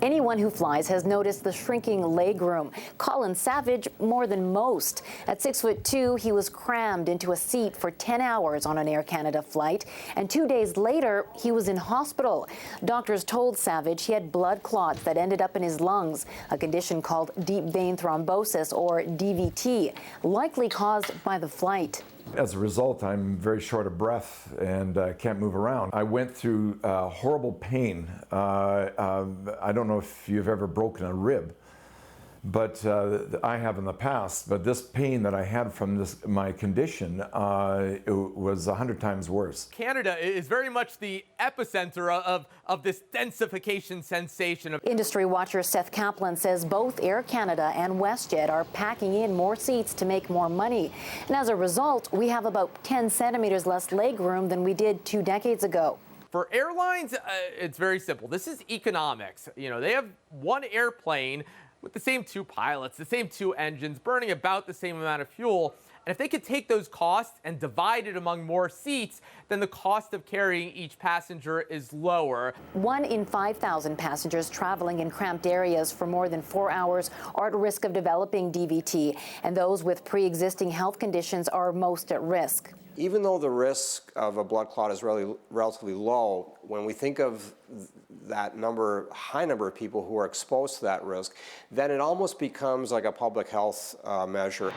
Anyone who flies has noticed the shrinking legroom. Colin Savage more than most. At 6'2", he was crammed into a seat for 10 hours on an Air Canada flight, and 2 days later, he was in hospital. Doctors told Savage he had blood clots that ended up in his lungs, a condition called deep vein thrombosis, or DVT, likely caused by the flight. As a result, I'm very short of breath and can't move around. I went through horrible pain. I don't know if you've ever broken a rib, but I have in the past. But this pain that I had from my condition, it was 100 times worse. Canada is very much the epicenter of this densification sensation. Industry watcher Seth Kaplan says both Air Canada and WestJet are packing in more seats to make more money. And as a result, we have about 10 centimeters less legroom than we did 2 decades ago. For airlines, it's very simple. This is economics. You know, they have one airplane with the same 2 pilots, the same 2 engines, burning about the same amount of fuel. And if they could take those costs and divide it among more seats, then the cost of carrying each passenger is lower. 1 in 5,000 passengers traveling in cramped areas for more than 4 hours are at risk of developing DVT, and those with pre-existing health conditions are most at risk. Even though the risk of a blood clot is relatively low, when we think of that high number of people who are exposed to that risk, then it almost becomes like a public health measure.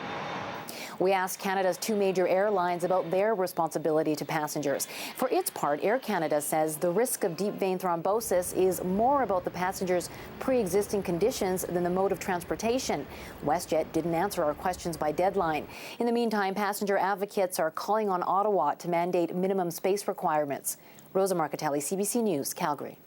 We asked Canada's 2 major airlines about their responsibility to passengers. For its part, Air Canada says the risk of deep vein thrombosis is more about the passengers' pre-existing conditions than the mode of transportation. WestJet didn't answer our questions by deadline. In the meantime, passenger advocates are calling on Ottawa to mandate minimum space requirements. Rosa Marcatelli, CBC News, Calgary.